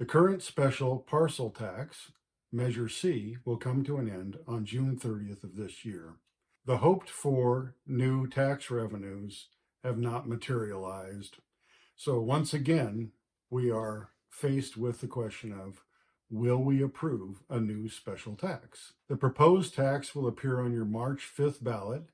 The current special parcel tax, Measure C, will come to an end on June 30th of this year. The hoped for new tax revenues have not materialized. So once again, we are faced with the question of, will we approve a new special tax? The proposed tax will appear on your March 5th ballot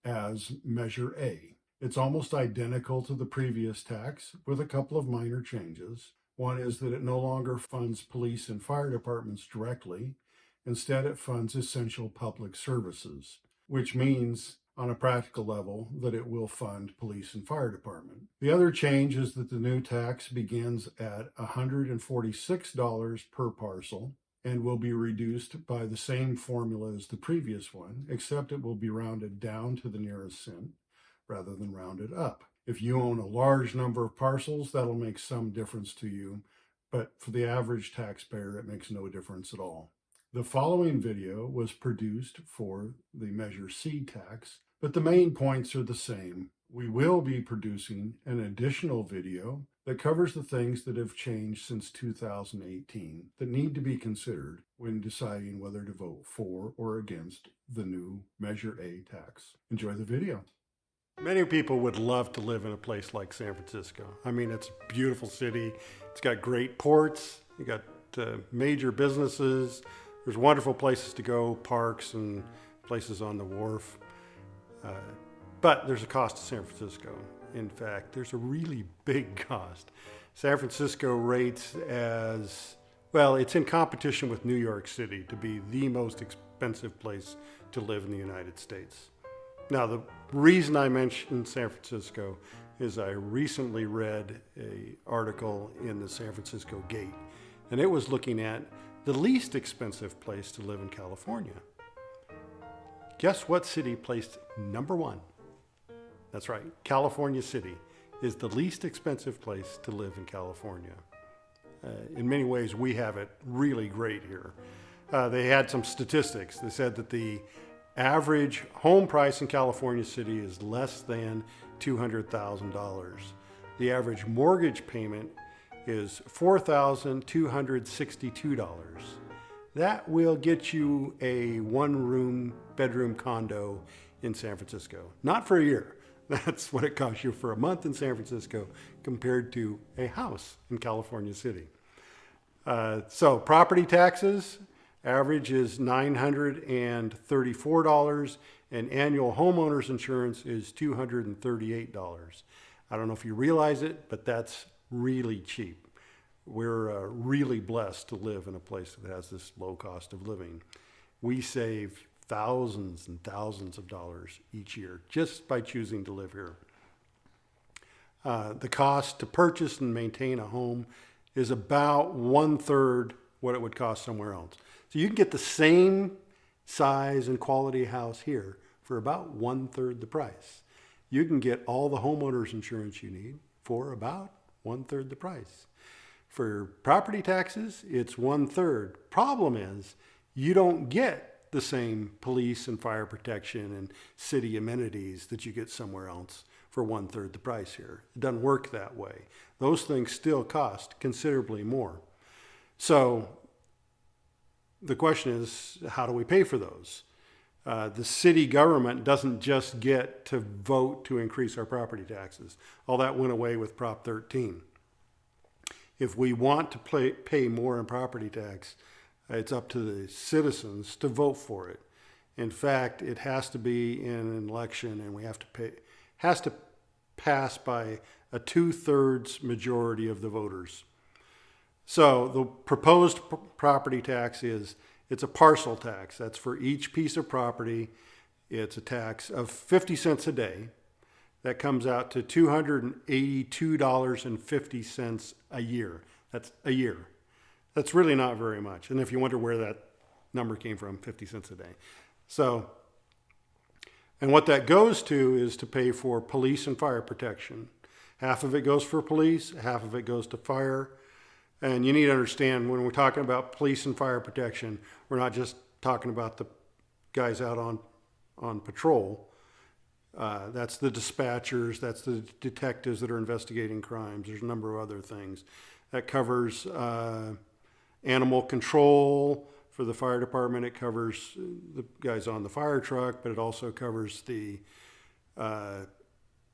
as Measure A. It's almost identical to the previous tax with a couple of minor changes. One is that it no longer funds police and fire departments directly. Instead, it funds essential public services, which means on a practical level that it will fund police and fire department. The other change is that the new tax begins at $146 per parcel and will be reduced by the same formula as the previous one, except it will be rounded down to the nearest cent rather than rounded up. If you own a large number of parcels, that'll make some difference to you, but for the average taxpayer, it makes no difference at all. The following video was produced for the Measure C tax, but the main points are the same. We will be producing an additional video that covers the things that have changed since 2018 that need to be considered when deciding whether to vote for or against the new Measure A tax. Enjoy the video. Many people would love to live in a place like San Francisco. I mean, it's a beautiful city. It's got great ports. You got major businesses. There's wonderful places to go, parks and places on the wharf. But there's a cost to San Francisco. In fact, there's a really big cost. San Francisco rates as, well, it's in competition with New York City to be the most expensive place to live in the United States. Now, the reason I mentioned San Francisco is I recently read an article in the San Francisco Gate, and it was looking at the least expensive place to live in California. Guess what city placed number one? That's right, California City is the least expensive place to live in California. In many ways, we have it really great here. They had some statistics. They said that the average home price in California City is less than $200,000. The average mortgage payment is $4,262. That will get you a one-room bedroom condo in San Francisco. Not for a year. That's what it costs you for a month in San Francisco compared to a house in California City. So property taxes, average is $934, and annual homeowners insurance is $238. I don't know if you realize it, but that's really cheap. We're really blessed to live in a place that has this low cost of living. We save thousands and thousands of dollars each year just by choosing to live here. The cost to purchase and maintain a home is about 1/3 what it would cost somewhere else. So you can get the same size and quality house here for about 1/3 the price. You can get all the homeowners insurance you need for about 1/3 the price. For property taxes, it's 1/3. Problem is, you don't get the same police and fire protection and city amenities that you get somewhere else for 1/3 the price here. It doesn't work that way. Those things still cost considerably more. So the question is, how do we pay for those? The city government doesn't just get to vote to increase our property taxes. All that went away with Prop 13. If we want to pay more in property tax, it's up to the citizens to vote for it. In fact, it has to be in an election, and we have to has to pass by a 2/3 majority of the voters. So the proposed property tax it's a parcel tax. That's for each piece of property. It's a tax of 50 cents a day. That comes out to $282.50 a year. That's a year. That's really not very much. And if you wonder where that number came from, 50 cents a day. So, and what that goes to is to pay for police and fire protection. Half of it goes for police, half of it goes to fire. And you need to understand, when we're talking about police and fire protection, we're not just talking about the guys out on patrol. That's the dispatchers, that's the detectives that are investigating crimes. There's a number of other things. That covers animal control for the fire department. It covers the guys on the fire truck, but it also covers the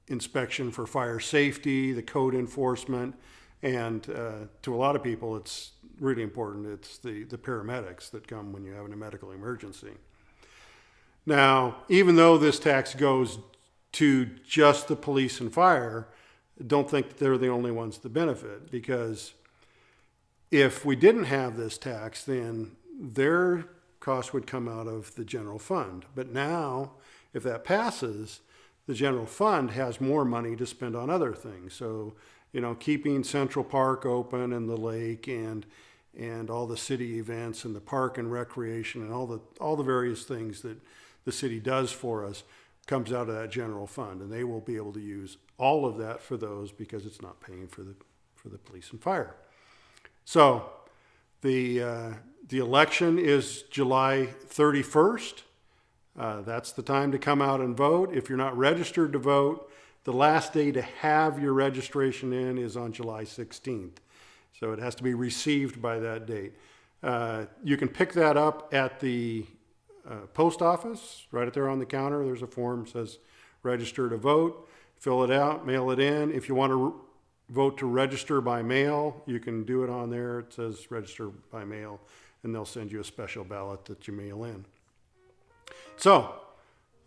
inspection for fire safety, the code enforcement, and to a lot of people, it's really important. It's the paramedics that come when you have a medical emergency. Now, even though this tax goes to just the police and fire, don't think that they're the only ones to benefit, because if we didn't have this tax, then their cost would come out of the general fund. But now, if that passes, the general fund has more money to spend on other things. So, keeping Central Park open and the lake and all the city events and the park and recreation and all the various things that the city does for us comes out of that general fund, and they will be able to use all of that for those, because it's not paying for the police and fire. So the election is July 31st. That's the time to come out and vote. If you're not registered to vote, the last day to have your registration in is on July 16th. So it has to be received by that date. You can pick that up at the post office. Right there on the counter, there's a form that says register to vote. Fill it out, mail it in. If you want to vote to register by mail, you can do it on there. It says register by mail, and they'll send you a special ballot that you mail in. So,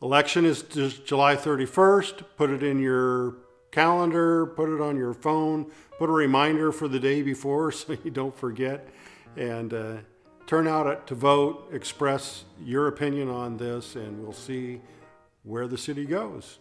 election is July 31st. Put it in your calendar, put it on your phone, put a reminder for the day before so you don't forget, and turn out to vote, express your opinion on this, and we'll see where the city goes.